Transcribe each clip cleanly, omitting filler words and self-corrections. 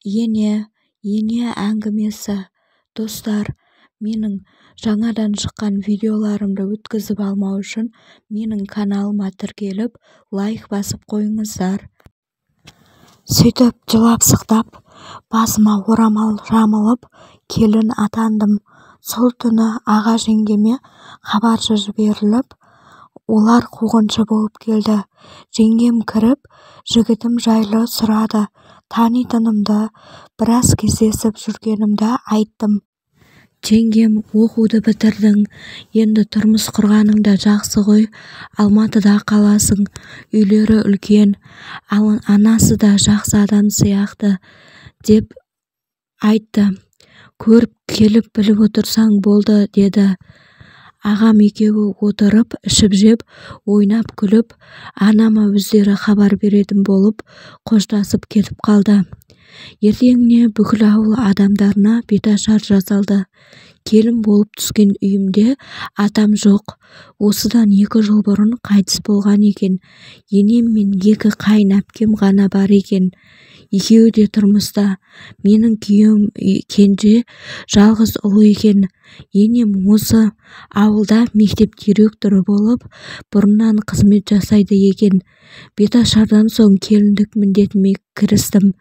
ене әңгімесі. Достар, менің жаңадан шыққан видеоларымды өткізіп алмау үшін менің каналыма тіркеліп, лайк басып қойыңыздар. Сөйтіп жылап-сықтап, басыма орамал жамылып, келін атандым. Сол түні аға жеңгеме хабаршы жіберіліп, олар қуғыншы болып келді. Жеңгем кіріп, жігітім жайлы сұрады. Танитынымды, біраз кездесіп жүргенімді айттым. Жеңгем, оқуды бітірдің, енді тұрмыс құрғаның да жақсы ғой, Алматыда қаласың, үйлері үлкен, анасы да жақсы адам сияқты, деп айтты. Көріп келіп біліп отырсаң болды, деді. Ағам екеуі отырып, ішіп-жеп, ойнап-күліп, анама өздері хабар беретін болып, қоштасып кетіп қалды. Ертеңіне бүкіл ауыл адамдарына беташар жасалды. Келін болып түскен үйімде атам жоқ. Осыдан 2 жыл бұрын қайтыс болған екен. Енем мен 2 қайын әпкем ғана бар екен. Екеуі де тұрмыста. Менің күйеуім кенже, жалғыз ұлы екен. Енем осы ауылда мектеп директоры болып, бұрыннан қызмет жасайды екен. Беташардан соң келіндік міндетіме кірістім.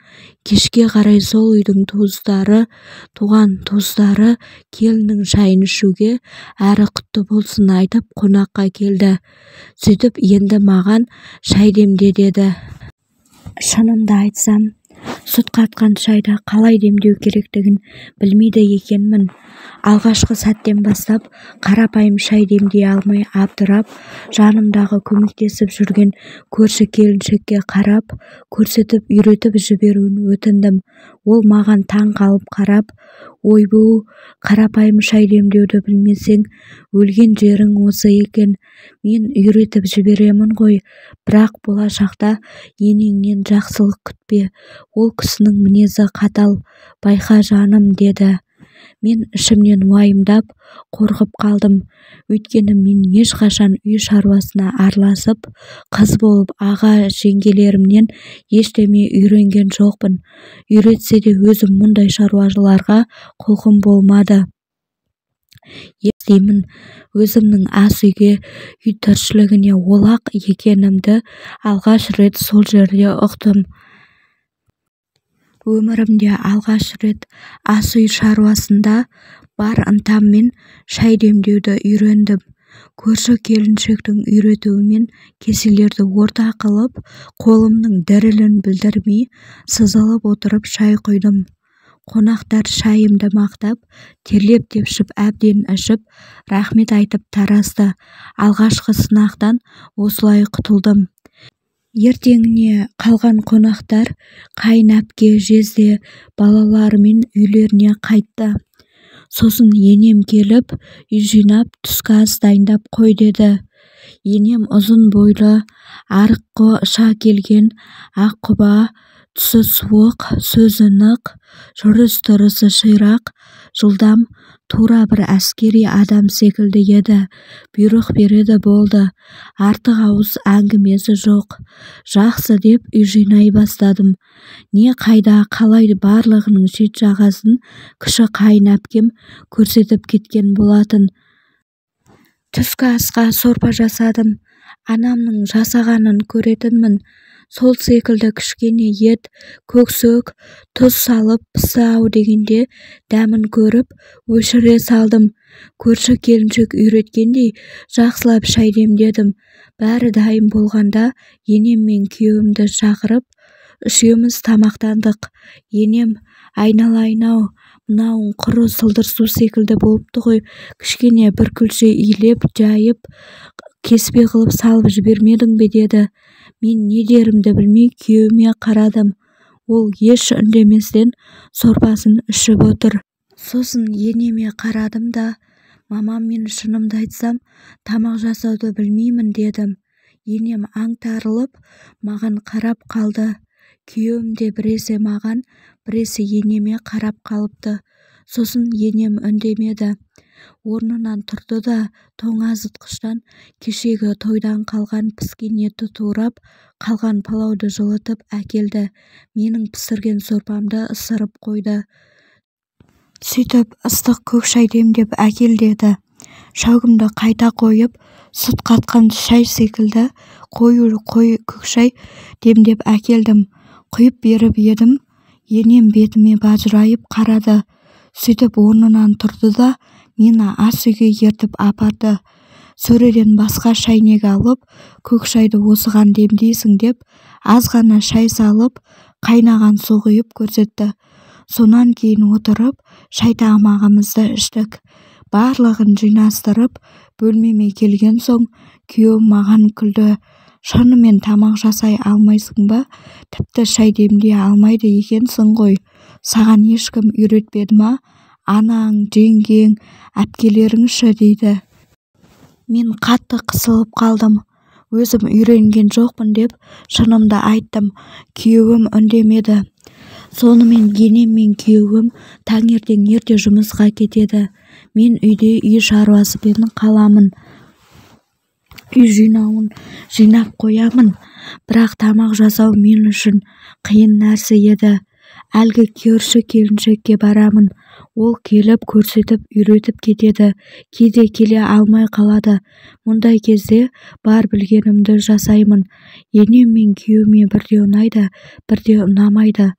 Кешке қарай сол үйдің туған туыстары келіннің шайын ішуге, әрі құтты болсын айтып, қонаққа келді. Сөйтіп енді маған шай демде деді. Шынымды айтсам, сүт қатқан шайды қалай демдеу керектігін білмейді екенмін. Алғашқы сәттен бастап қарапайым шай демдей алмай абдырап, жанымдағы көмектесіп жүрген көрші келіншекке қарап, көрсетіп үйретіп жіберуін өтіндім. Ол маған таң қалып қарап, ойбу, қарапайым шай демдеуді білмесең, өлген жерің осы екен. Мен үйретіп жіберемін ғой, бірақ болашақта енеңнен жақсылық күтпе. Ол кісінің мінезі қатал, байқа жаным, деді. Мен ішімнен уайымдап, қорқып қалдым. Өйткені мен ешқашан үй шаруасына араласып, қыз болып аға жеңгелерімнен ештеме үйренген жоқпын. Үйретсе де өзім мұндай шаруаларға құлқым болмады. Естимін, өзімнің ас үйге, үй тіршілігіне олақ екенімді алғаш рет сол жерде ұқтым. Өмірімде алғаш рет ас үй шаруасында бар ынтаммен шай демдеуді үйрендім. Көрші келіншектің үйретуімен кеселерді орта қылып, қолымның дірілін білдірмей, сызылып отырып шай құйдым. Қонақтар шайымды мақтап, терлеп-тепшіп әбден ішіп, рахмет айтып тарасты. Алғашқы сынақтан осылай құтылдым. Ертеңіне қалған қонақтар қайын әпке, жезде балаларымен үйлеріне қайтты. Сосын енем келіп, үй жинап, түскі ас дайындап қой деді. Енем ұзын бойлы, арықша келген, аққұба, түсі суық, сөзі нық, жүріс-тұрысы ширақ, жылдам, тура бір әскери адам секілді еді. Бұйрық береді болды. Артық ауыз әңгімесі жоқ. Жақсы деп үй жинай бастадым. Не қайда, қалай барлығының шет-жағасын кіші қайын әпкем көрсетіп кеткен болатын. Түскі асқа сорпа жасадым. Анамның жасағанын көретінмін. Сол секілді кішкене ет, көксөк, тұз салып пысты-ау дегенде дәмін көріп, өшіре салдым. Көрші келіншек үйреткендей жақсылап шай демдедім. Бәрі дайын болғанда енем мен күйеуімді шақырып, үшеуміз тамақтандық. Енем, айналайын-ау, мынауың құры сылдыр су секілді болыпты ғой, кішкене бір күлше илеп, жайып, кеспе қылып салып жібермедің бе, деді. Мен не дерімді білмей күйеуіме қарадым. Ол еш үндеместен сорпасын ішіп отыр. Сосын енеме қарадым да, мамам, мен шынымды айтсам, тамақ жасауды білмеймін, дедім. Енем аңтарылып маған қарап қалды. Күйеуім де біресе маған, біресе енеме қарап қалыпты. Сосын енем үндемеді. Орнынан тұрды да тоңазытқыштан кешегі тойдан қалған піскен етті турап, қалған палауды жылытып әкелді. Менің пісірген сорпамды ысырып қойды. Сөйтіп ыстық көк шай демдеп әкел деді. Шәугімді қайта қойып, сүт қатқан шай секілді қою көк шай демдеп әкелдім. Құйып беріп едім. Енем бетіме бажырайып қарады. Сөйтіп орнынан тұрды да мені ас үйге ертіп апарды. Сөреден басқа шайнек алып, көк шайды осыған демдейсің деп, аз ғана шай салып, қайнаған су құйып көрсетті. Сонан кейін отырып, шай тамағымызды іштік. Барлығын жинастырып, бөлмеме келген соң, күйеуім маған күлді. Шынымен тамақ жасай алмайсың ба? Тіпті шай демдей алмайды екенсің ғой. Саған ешкім үйретпеді ма? Анаң, жеңгең, әпкелеріңші дейді. Мен қатты қысылып қалдым. Өзім үйренген жоқпын деп шынымды айттым. Күйеуім үндемеді. Сонымен енем мен күйеуім таңертең ерте жұмысқа кетеді. Мен үйде үй шаруасымен қаламын. Үй жинауын жинап қоямын. Бірақ тамақ жасау мен үшін қиын нәрсе еді. Әлгі көрші келіншекке барамын. Ол келіп көрсетіп үйретіп кетеді. Кейде келе алмай қалады. Мұндай кезде бар білгенімді жасаймын. Енем мен күйеуіме бірде ұнайды, бірде ұнамайды.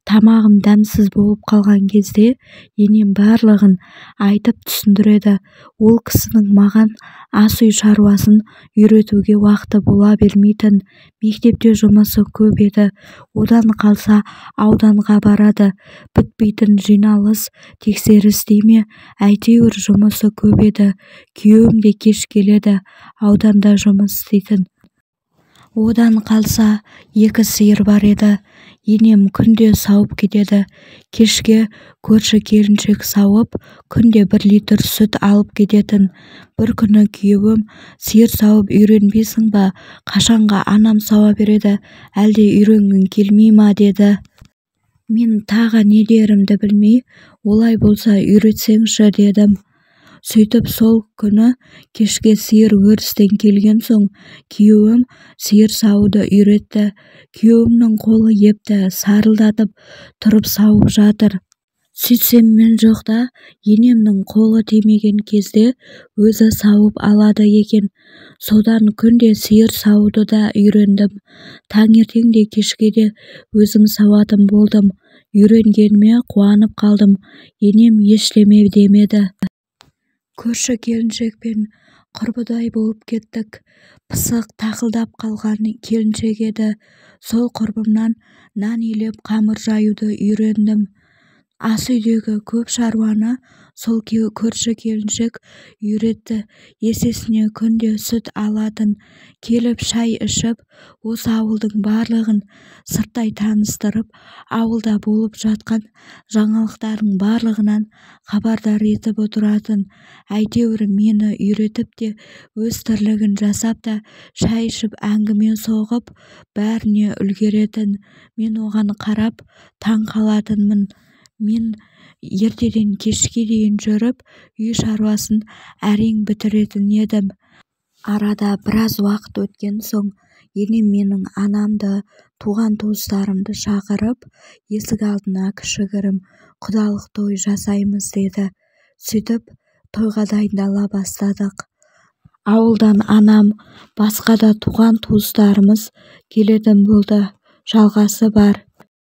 Тамағым дәмсіз болып қалған кезде енем барлығын айтып түсіндіреді. Ол кісінің маған ас үй шаруасын үйретуге уақыты бола бермейтін. Мектепте жұмысы көп еді. Одан қалса ауданға барады. Бітпейтін жиналыс, тексеріс дейме, әйтеуір жұмысы көп еді. Күйеуім де кеш келеді. Ауданда жұмыс істейтін. Одан қалса 2 сиыр бар еді. Енем күнде сауып кетеді. Кешке көрші келіншек сауып, күнде 1 литр сүт алып кететін. Бір күні күйеуім, сиыр сауып үйренбейсің ба? Қашанға анам сауа береді, әлде үйренгің келмей ма деді. Мен тағы не дерімді білмей, олай болса үйретсеңші дедім. Сөйтіп сол күні кешке сиыр өрістен келген соң, күйеуім сиыр сауды үйретті. Күйеуімнің қолы епті, сарылдатып тұрып сауып жатыр. Сөйтсем мен жоқта, енемнің қолы тимеген кезде өзі сауып алады екен. Содан күнде сиыр сауды да үйрендім. Таңертең де кешке де өзім сауатын болдым. Үйренгеніме қуанып қалдым. Енем ештеме демеді. Көрші келіншекпен құрбыдай болып кеттік. Пысық тақылдап қалған келіншек еді. Сол құрбымнан нан илеп қамыр жаюды үйрендім. Ас үйдегі көп шаруаны сол көрші келіншек үйретті. Есесіне күнде сүт алатын. Келіп шай ішіп, осы ауылдың барлығын сырттай таныстырып, ауылда болып жатқан жаңалықтардың барлығынан хабардар етіп отыратын. Әйтеуір мені үйретіп те, өз тірлігін жасап та, шай ішіп әңгіме соғып, бәріне үлгеретін. Мен оған қарап таң қалатынмын. Мен ертеден кешке дейін жүріп, үй шаруасын әрең бітіретін едім. Арада біраз уақыт өткен соң, енем менің анамды, туған туыстарымды шақырып, есік алдына кішігірім құдалық той жасаймыз деді. Сөйтіп, тойға дайындала бастадық. Ауылдан анам, басқа да туған туыстарымыз келетін болды. Жалғасы бар.